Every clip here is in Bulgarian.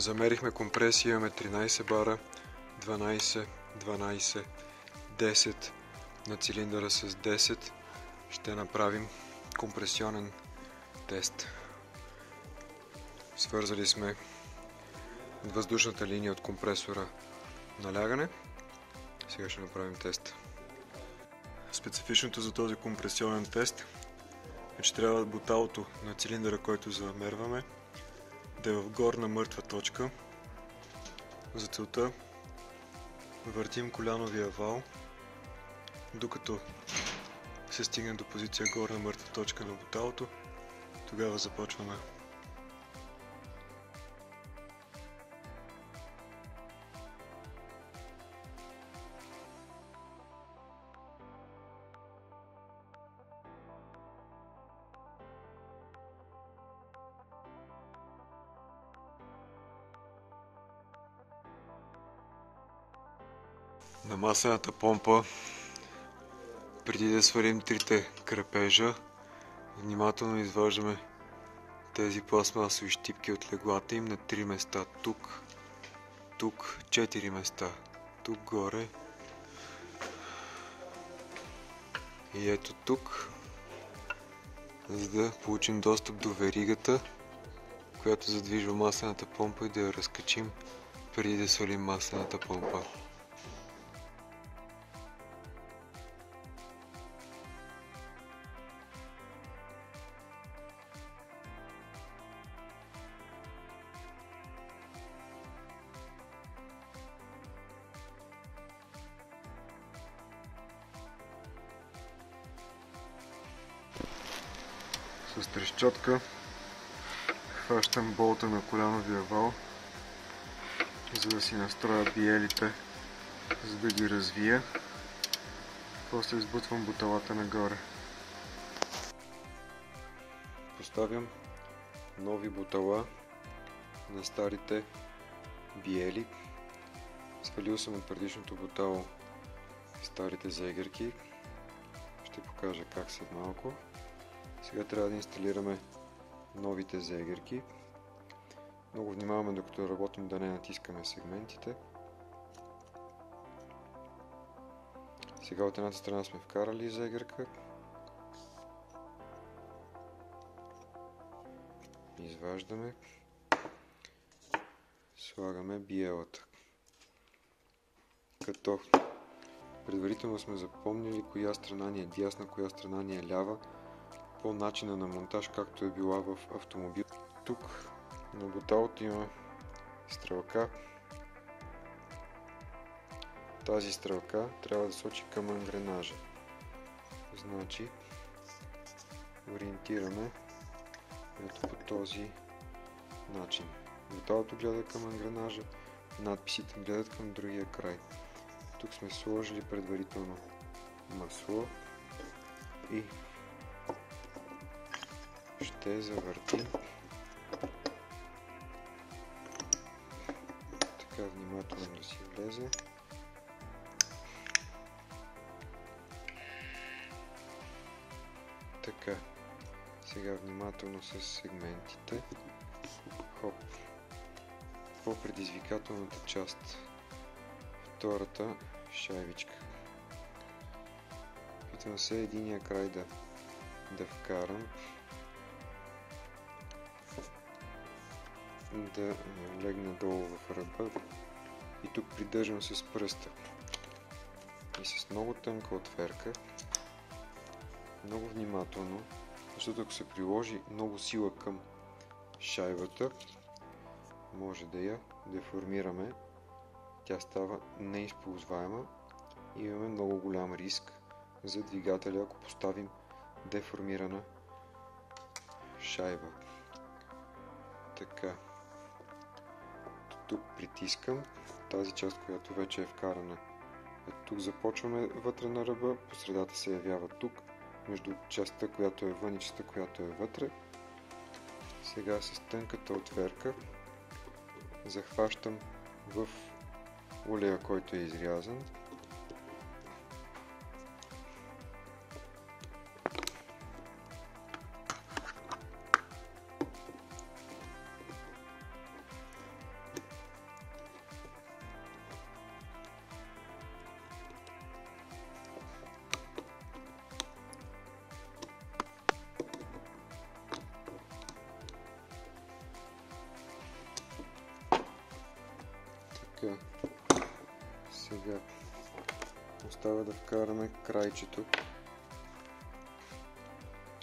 Замерихме компресия, имаме 13 бара, 12, 12, 10 на цилиндъра с 10. Ще направим компресионен тест. Свързали сме въздушната линия от компресора налягане. Сега ще направим тест. Специфичното за този компресионен тест е, че трябва буталото на цилиндъра, който замерваме, да е в горна мъртва точка. За целта въртим коляновия вал, докато се стигне до позиция горна мъртва точка на буталото. Тогава започваме. На масената помпа, преди да свалим трите крепежа, внимателно изваждаме тези пластмасови щипки от леглата им на 3 места. Тук, тук, 4 места. Тук горе. И ето тук, за да получим достъп до веригата, която задвижва масената помпа, и да я разкачим преди да свалим масената помпа. С трещотка хващам болта на коляновия вал, за да си настроя биелите, за да ги развия. После избутвам буталата нагоре. Поставям нови бутала на старите биели. Свалил съм от предишното бутало старите зегерки. Ще покажа как след малко. Сега трябва да инсталираме новите зегерки. Много внимаваме, докато работим, да не натискаме сегментите. Сега от едната страна сме вкарали зегерка. Изваждаме. Слагаме биелата. Като предварително сме запомнили коя страна ни е дясна, коя страна ни е лява, по начина на монтаж, както е била в автомобил. Тук на буталото има стрелка. Тази стрелка трябва да сочи към ангренажа. Значи ориентираме ето по този начин. Буталото гледа към ангренажа, надписите гледат към другия край. Тук сме сложили предварително масло и ще завъртим така внимателно да си влезе. Така, сега внимателно с сегментите. Хоп, по предизвикателната част, втората шайбичка. Питам се единия край да вкарам, да легна долу в ръба, и тук придържам с пръста и с много тънка отверка, много внимателно, защото ако се приложи много сила към шайбата, може да я деформираме, тя става неизползваема и имаме много голям риск за двигателя, ако поставим деформирана шайба. Така, тук притискам тази част, която вече е вкарана. Тук започваме вътре на ръба, по средата се явява тук, между частта, която е вън и частта, която е вътре. Сега с тънката отверка захващам в улея, който е изрязан. Така, сега остава да вкараме крайчето,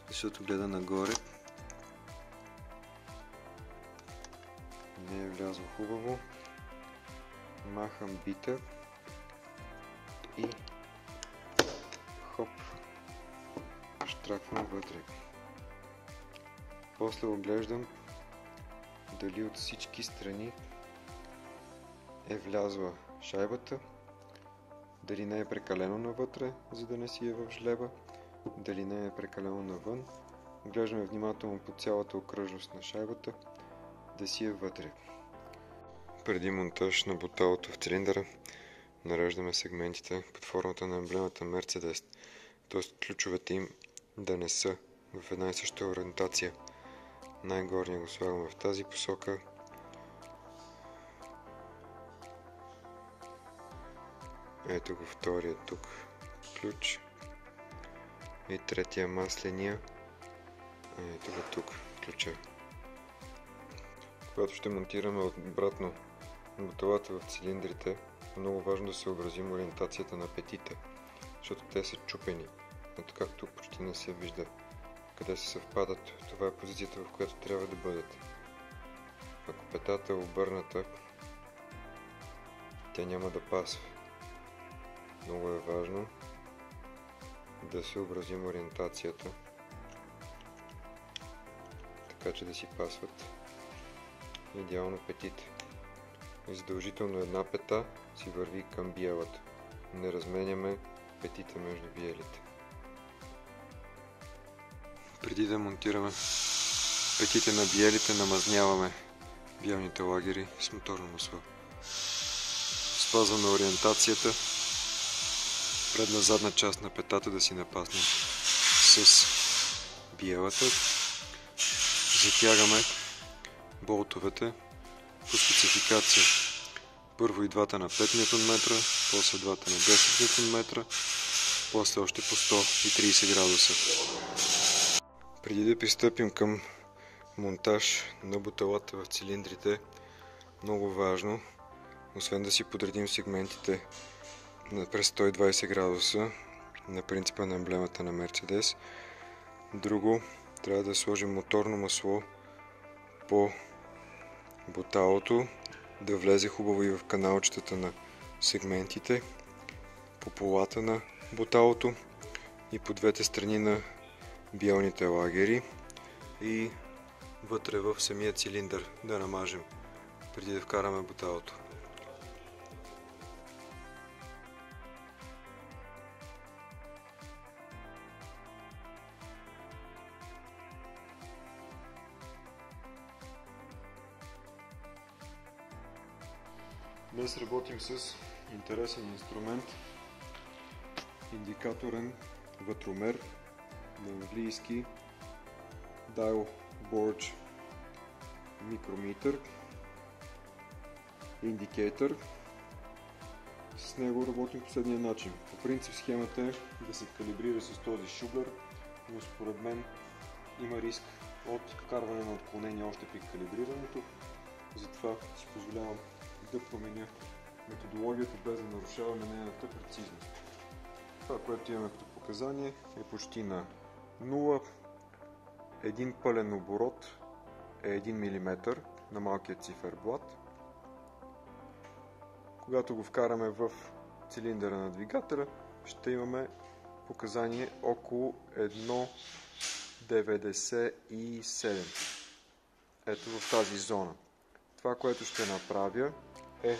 защото гледа нагоре. Не е влязло хубаво. Махам бита и хоп, штраквам вътре. После оглеждам дали от всички страни е влязла шайбата, дали не е прекалено навътре, за да не си е в жлеба, дали не е прекалено навън. Оглеждаме внимателно по цялата окръжност на шайбата, да си е вътре. Преди монтаж на буталото в цилиндъра нареждаме сегментите под формата на емблемата Mercedes, т.е. ключовете им да не са в една и съща ориентация. Най-горния го слагаме в тази посока. Ето го втория тук ключ и третия масления. Ето го тук ключа. Когато ще монтираме обратно буталата в цилиндрите, е много важно да съобразим ориентацията на петите, защото те са чупени. Ето как тук почти не се вижда къде се съвпадат. Това е позицията, в която трябва да бъдат. Ако петата е обърната, тя няма да пасва. Много е важно да съобразим ориентацията, така че да си пасват идеално петите. И задължително една пета си върви към биелата. Не разменяме петите между биелите. Преди да монтираме петите на биелите, намазняваме биелните лагери с моторно масло. Спазваме ориентацията. Предна-задна част на петата да си напаснем с биелата. Затягаме болтовете по спецификация. Първо и двата на 5 Нм, после двата на 10 Нм, после още по 130 градуса. Преди да пристъпим към монтаж на буталата в цилиндрите, много важно, освен да си подредим сегментите през 120 градуса на принципа на емблемата на Mercedes, друго, трябва да сложим моторно масло по буталото, да влезе хубаво и в каналчетата на сегментите, по полата на буталото и по двете страни на биелните лагери и вътре в самия цилиндър да намажем преди да вкараме буталото. Днес работим с интересен инструмент, индикаторен вътромер на английски Dial Board Micrometer Indicator. С него работим по следния начин. По принцип схемата е да се калибрира с този шугър, но според мен има риск от вкарване на отклонение още при калибрирането. Затова си позволявам да променя методологията без да нарушаваме нейната прецизност. Това, което имаме като показание, е почти на 0. Един пълен оборот е 1 мм на малкия циферблат. Когато го вкараме в цилиндъра на двигателя, ще имаме показание около 1,97. Ето в тази зона. Това, което ще направя, е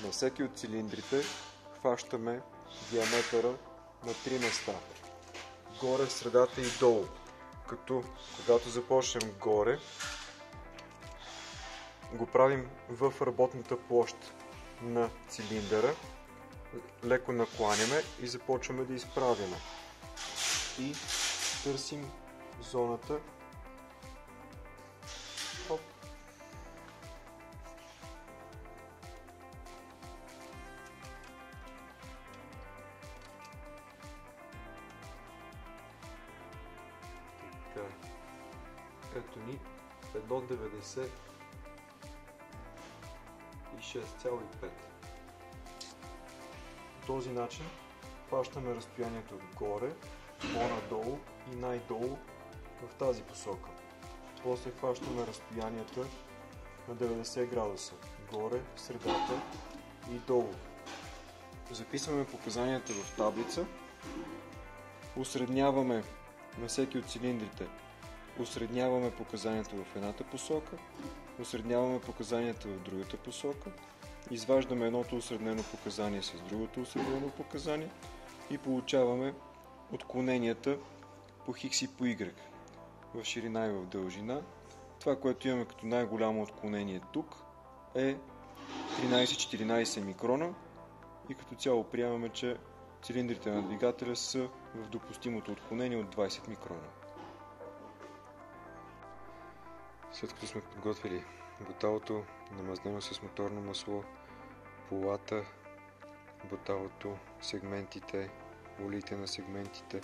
на всеки от цилиндрите хващаме диаметъра на 3 места. Горе, средата и долу. Като когато започнем горе, го правим в работната площ на цилиндъра, леко накланяме и започваме да изправяме. И търсим зоната. Оп. Така. Ето ни 1,96,5. този начин хващаме разстоянието горе, по-надолу и най-долу в тази посока. После хващаме разстоянията на 90 градуса, горе, в средата и долу. Записваме показанията в таблица, усредняваме на всеки от цилиндрите, усредняваме показанията в едната посока, усредняваме показанията в другата посока, изваждаме едното усреднено показание с другото усреднено показание и получаваме отклоненията по Х и по Y в ширина и в дължина. Това, което имаме като най-голямо отклонение тук е 13-14 микрона и като цяло приемаме, че цилиндрите на двигателя са в допустимото отклонение от 20 микрона. След като сме подготвили буталото, намазнено с моторно масло, полата, буталото, сегментите, улите на сегментите,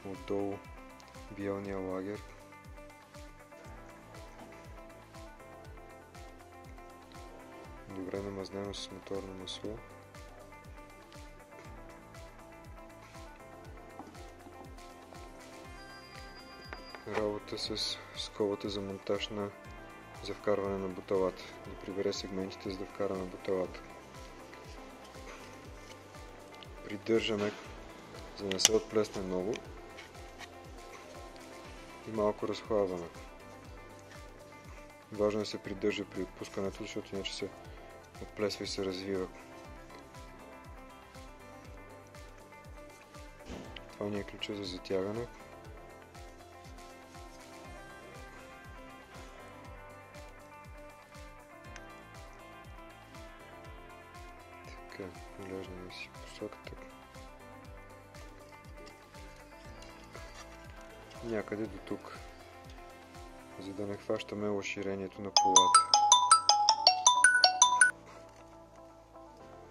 отдолу биелния лагер, добре намазнено с моторно масло, работа с скобата за монтаж за вкарване на буталата, да прибере сегментите, за да вкараме буталата. Придържаме, за да не се отплесне много, и малко разхлабваме. Важно е да се придържа при отпускането, защото иначе се отплесва и се развива. Това ни е ключа за затягане. Така, поглеждаме си посоката. Някъде до тук, за да не хващаме разширението на полата.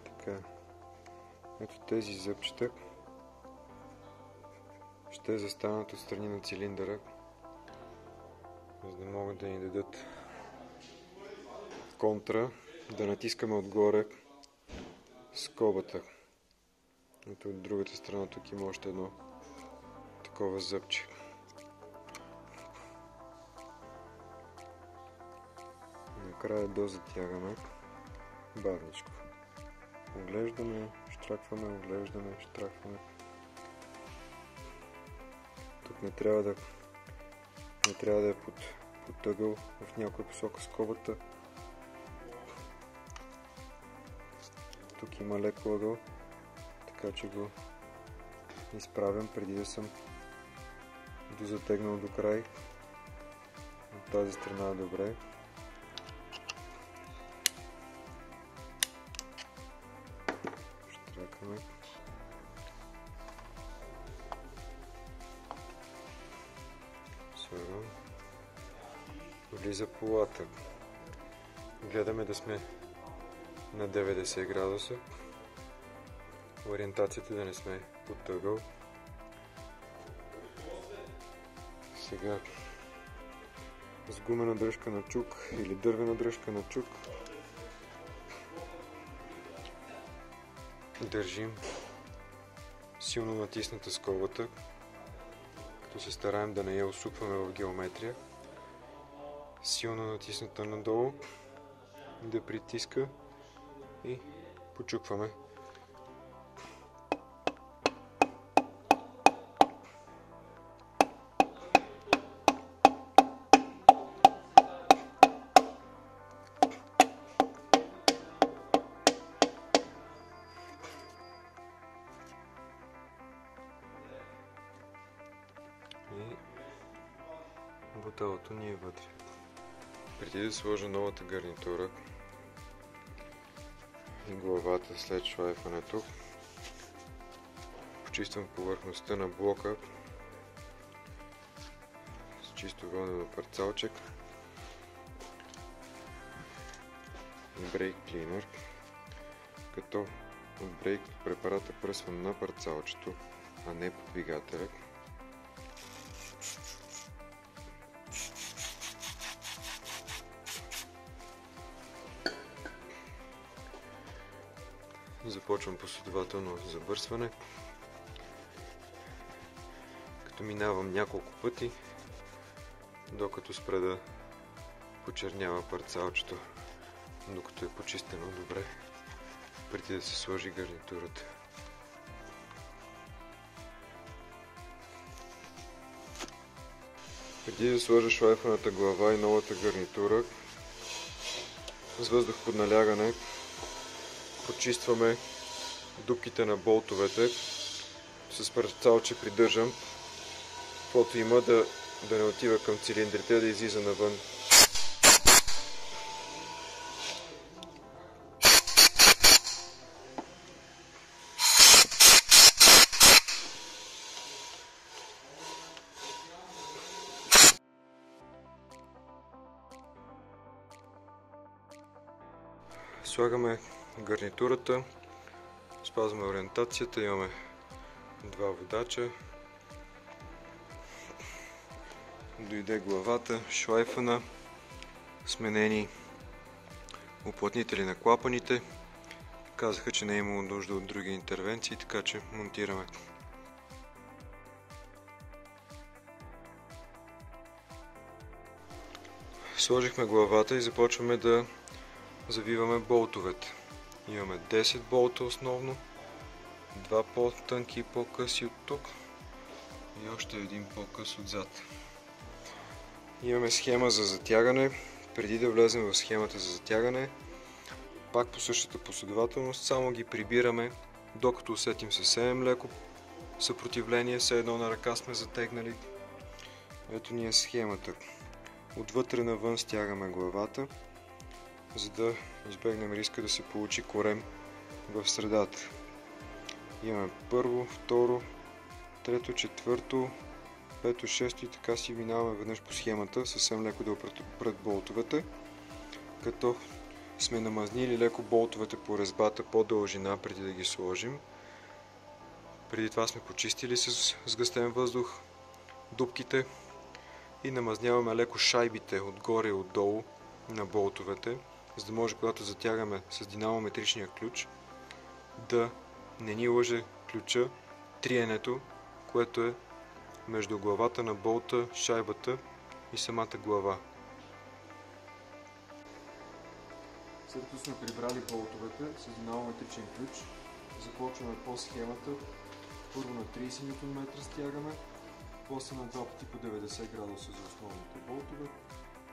Така, ето тези зъбчета ще застанат отстрани на цилиндъра, за да могат да ни дадат контра, да натискаме отгоре скобата. Ето от другата страна тук има още едно такова зъбче. Накрая дозатягаме бавничко. Оглеждаме, щракваме, оглеждаме, щракваме. Тук не трябва да е под ъгъл в някоя посока скобата. Тук има леко ъгъл, така че го изправям преди да съм дозатегнал до край. От тази страна е добре. Штракаме. Сега влиза полата. Гледаме да сме на 90 градуса. Ориентацията да не сме под ъгъл. Сега с гумена дръжка на чук или дървена дръжка на чук държим силно натисната скобата, като се стараем да не я усукваме в геометрия. Силно натисната надолу, да притиска и почукваме. И буталото ни е вътре. Преди да сложа новата гарнитура и главата след шлайфането, почиствам повърхността на блока с чисто вълнено парцалче и брейк клинер, като от брейк препарата пръсвам на парцалчето, а не по двигателя. Започвам последователно забърсване, като минавам няколко пъти, докато спре да почернява парцалчето, докато е почистено добре, преди да се сложи гарнитурата. Преди да сложа шлайфаната глава и новата гарнитура, с въздух под налягане почистваме дупките на болтовете. С парцалче придържам, каквото има да не отива към цилиндрите, да излиза навън. Слагаме гарнитурата, спазваме ориентацията, имаме два водача. Дойде главата, шлайфана, сменени уплътнители на клапаните. Казаха, че не е имало нужда от други интервенции, така че монтираме. Сложихме главата и започваме да завиваме болтовете. Имаме 10 болта основно, два по-тънки и по-къси от тук и още един по-къс отзад. Имаме схема за затягане. Преди да влезем в схемата за затягане, пак по същата последователност, само ги прибираме, докато усетим съвсем леко съпротивление, все едно на ръка сме затегнали. Ето ни е схемата. Отвътре навън стягаме главата, за да избегнем риска да се получи корем в средата. Имаме първо, второ, трето, четвърто, пето, шесто и така си минаваме веднъж по схемата, съвсем леко да опред болтовете, като сме намазнили леко болтовете по резбата по дължина преди да ги сложим. Преди това сме почистили с сгъстен въздух дупките и намазняваме леко шайбите отгоре и отдолу на болтовете, за да може, когато затягаме с динамометричния ключ, да не ни лъже ключа, триенето, което е между главата на болта, шайбата и самата глава. След като сме прибрали болтовете с динамометричен ключ, започваме по схемата. Първо на 30 Нм стягаме, после на два пъти по 90 градуса за основните болтове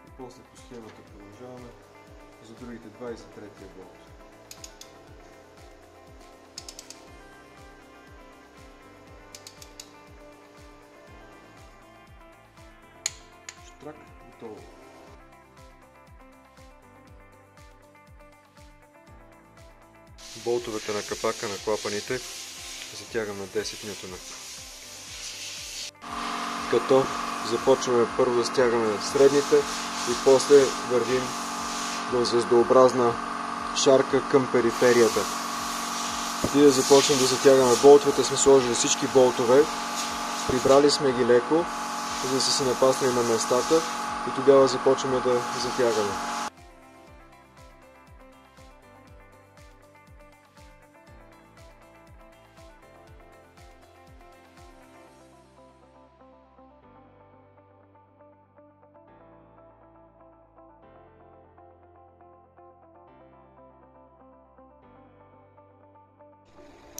и после по схемата продължаваме за другите два и за третия болт. Штрак, готово. Болтовете на капака на клапаните затягам на 10 Н. Като започваме първо да стягаме средните и после вървим в звездообразна шарка към периферията. Преди да започнем да затягаме болтовете, сме сложили всички болтове, прибрали сме ги леко, за да са се напаснали на местата и тогава започваме да затягаме.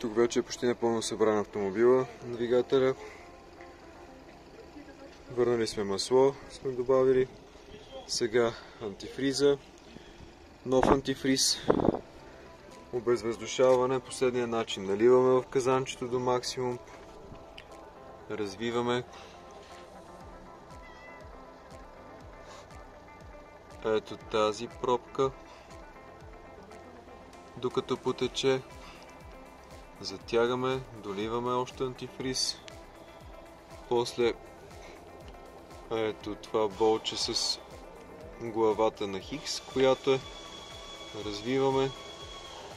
Тук вече е почти напълно събран автомобила, двигателя. Върнали сме масло, сме добавили. Сега антифриза, нов антифриз, обезвъздушаване, последния начин. Наливаме в казанчето до максимум, развиваме. Ето тази пробка, докато потече. Затягаме, доливаме още антифриз. После ето това болче с главата на Хикс, която развиваме,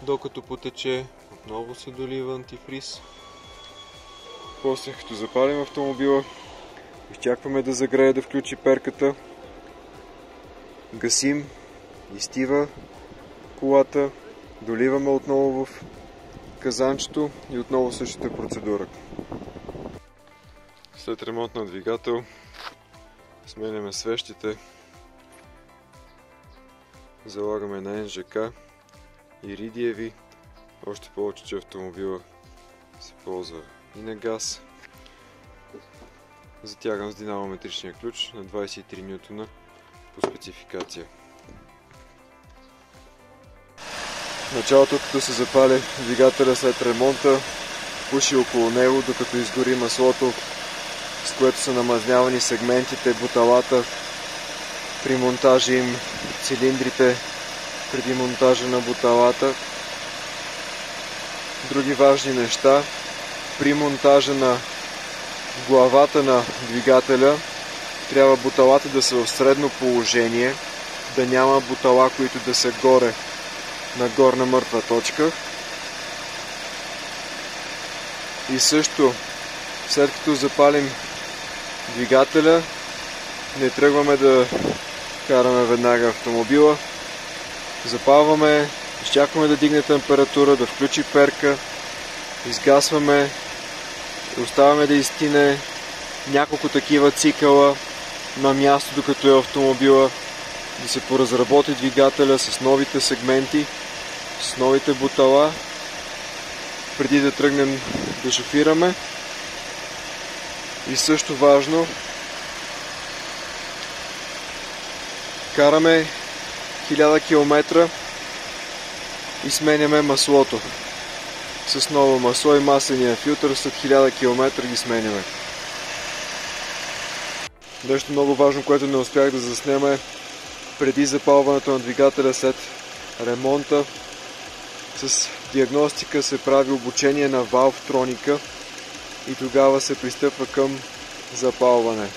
докато потече. Отново се долива антифриз. После, като запалим автомобила, изчакваме да загрее, да включи перката. Гасим, изстива колата, доливаме отново в казанчето и отново същата процедура. След ремонт на двигател сменяме свещите, залагаме на НЖК иридиеви, още повече, че автомобила се ползва и на газ. Затягам с динамометричния ключ на 23 нютона по спецификация. В началото, като се запали двигателя след ремонта, пуши около него, докато изгори маслото, с което са намазнявани сегментите, буталата при монтажа им, цилиндрите преди монтажа на буталата. Други важни неща: при монтажа на главата на двигателя трябва буталата да са в средно положение, да няма бутала, които да са горе на горна мъртва точка. И също, след като запалим двигателя, не тръгваме да караме веднага автомобила. Запалваме, изчакваме да дигне температура, да включи перка, изгасваме, оставяме да изтине няколко такива цикъла на място, докато е автомобила, да се поразработи двигателя с новите сегменти, с новите бутала, преди да тръгнем да шофираме. И също важно, караме 1000 км и сменяме маслото с ново масло и масления филтър. След 1000 км ги сменяме. Нещо много важно, което не успях да заснема, е преди запалването на двигателя след ремонта. С диагностика се прави обучение на валвтроника и тогава се пристъпва към запалване.